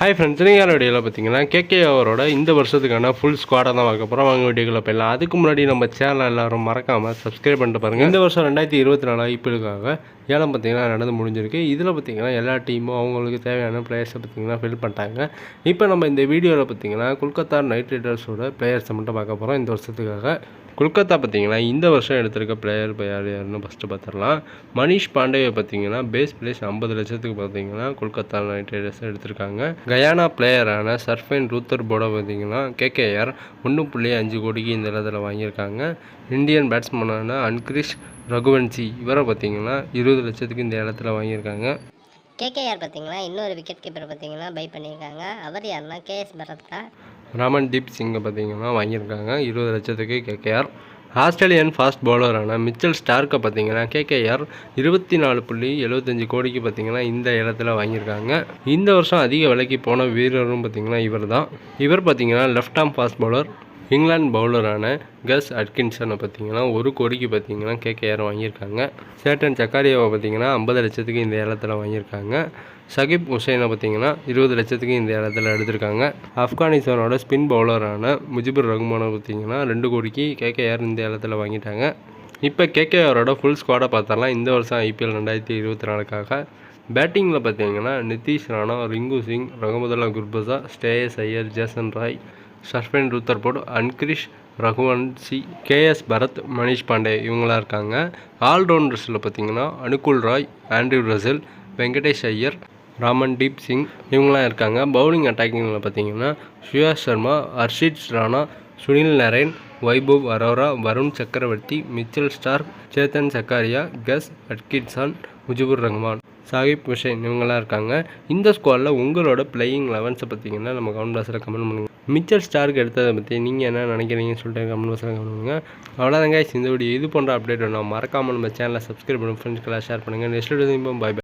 Hi friends, நீங்கள் வீடியோவில் பார்த்தீங்கன்னா கேகே அவரோட இந்த வருஷத்துக்கான ஃபுல் ஸ்குவாடாக தான் பார்க்க போகிறோம். வாங்க வீடியோக்குள்ள போயிடலாம். அதுக்கு முன்னாடி நம்ம சேனல் எல்லாரும் மறக்காமல் சப்ஸ்கிரைப் பண்ணிட்டு பாருங்கள். இந்த வருஷம் 2024 ஐபிஎல்லுக்காக ஏலம் பார்த்தீங்கன்னா நடந்து முடிஞ்சிருக்கு. இதில் பார்த்தீங்கன்னா எல்லா டீமும் அவங்களுக்கு தேவையான பிளேயர்ஸை பார்த்தீங்கன்னா ஃபில் பண்ணிட்டாங்க. இப்போ நம்ம இந்த வீடியோவில் பார்த்தீங்கன்னா கொல்கத்தா நைட் ரைடர்ஸோட பிளேயர்ஸை மட்டும் பார்க்க போகிறோம். இந்த வருஷத்துக்காக கொல்கத்தா பார்த்தீங்கன்னா இந்த வருஷம் எடுத்திருக்க பிளேயர் யாருன்னு ஃபஸ்ட்டு பார்த்துடலாம். மனிஷ் பாண்டேவை பார்த்தீங்கன்னா பேஸ் பிளேஸ் 50 லட்சத்துக்கு பார்த்தீங்கன்னா கொல்கத்தா நைட் ரைடர்ஸ் எடுத்திருக்காங்க. கயானா பிளேயரான சர்ஃபைன் ரூத்தர் போர்டை பார்த்தீங்கன்னா கேகேஆர் 1.5 கோடிக்கு இந்த இடத்துல வாங்கியிருக்காங்க. இந்தியன் பேட்ஸ்மேனான அன்கிரிஷ் ரகுவன்சி இவரை பார்த்தீங்கன்னா 20 லட்சத்துக்கு இந்த இடத்துல வாங்கியிருக்காங்க. கேகேஆர் பார்த்தீங்கன்னா இன்னொரு விக்கெட் கீப்பர் பார்த்தீங்கன்னா பை பண்ணியிருக்காங்க. அவர் யாருன்னா கேஎஸ் பரத். ராமன்தீப் சிங்கை பார்த்தீங்கன்னா வாங்கியிருக்காங்க 20 லட்சத்துக்கு கேகேஆர். ஆஸ்திரேலியன் ஃபாஸ்ட் பவுலரான மிச்சல் ஸ்டார்க்கை பார்த்தீங்கன்னா கேகேஆர் 24.75 கோடிக்கு பார்த்தீங்கன்னா இந்த இடத்துல வாங்கியிருக்காங்க. இந்த வருஷம் அதிக விலைக்கு போன வீரரும் பார்த்தீங்கன்னா இவர் பார்த்தீங்கன்னா left arm fast bowler England பவுலரான கஸ் அட்கின்சனை பார்த்தீங்கன்னா 1 கோடிக்கு பார்த்தீங்கன்னா கேகேஆர் வாங்கியிருக்காங்க. சேட்டன் சக்காரியாவை பார்த்தீங்கன்னா 50 லட்சத்துக்கு இந்த இடத்துல வாங்கியிருக்காங்க. சகிப் ஹுசைனை பார்த்தீங்கன்னா 20 லட்சத்துக்கு இந்த இடத்துல எடுத்திருக்காங்க. ஆப்கானிஸ்தானோட ஸ்பின் பவுலரான முஜிபுர் ரஹ்மானை பார்த்தீங்கன்னா 2 கோடிக்கு கேகேஆர் இந்த இடத்துல வாங்கிட்டாங்க. இப்போ கேகேஆரோட ஃபுல் ஸ்குவாடை பார்த்தரலாம். இந்த வருஷம் ஐபிஎல் 2024க்காக பேட்டிங்கில் பார்த்தீங்கன்னா Nitish Rana, Rinku Singh, Rahmanullah Gurbaz, Shreyas Iyer, Jason Roy, Sherfane Rutherford, Angkrish Raghuvanshi, KS Bharat, Manish Pandey இவங்களாம் இருக்காங்க. ஆல்ரவுண்டர்ஸில் பார்த்தீங்கன்னா அனுகுல் ராய், ஆண்ட்ரூ ரசல், வெங்கடேஷ் ஐயர், ராமன்தீப் சிங் இவங்களாம் இருக்காங்க. பவுலிங் அட்டாக்கிங்கில் பார்த்தீங்கன்னா சுயாஷ் சர்மா, ஹர்ஷித் ராணா, சுனில் நரேன், வைபவ் அரோரா, வருண் சக்கரவர்த்தி, Mitchell Stark, Chetan Sakariya, Gus Atkinson, Mujibur Rahman, Sakib Hussain இவங்கெல்லாம் இருக்காங்க. இந்த ஸ்குவாடில் உங்களோட பிளேயிங் 11ஸை பார்த்தீங்கன்னா நம்ம கமெண்ட் பாக்ஸில் கமெண்ட் பண்ணுங்கள். மிச்சல் ஸ்டார்க் எடுத்ததை பற்றி நீங்கள் என்ன நினைக்கிறீங்கன்னு சொல்லிட்டு கமெண்ட் பாக்ஸில் கமெண்ட் பண்ணுங்கள். அவ்வளோதாங்க இந்த வீடியோ. இது போன்ற அப்டேட் வேணும் மறக்காமல் நம்ம சேனலை சப்ஸ்கிரைப் பண்ணுங்கள், ஃப்ரெண்ட்ஸ்க்கெல்லாம் ஷேர் பண்ணுங்கள். நெக்ஸ்ட் வீடியோ பாய்.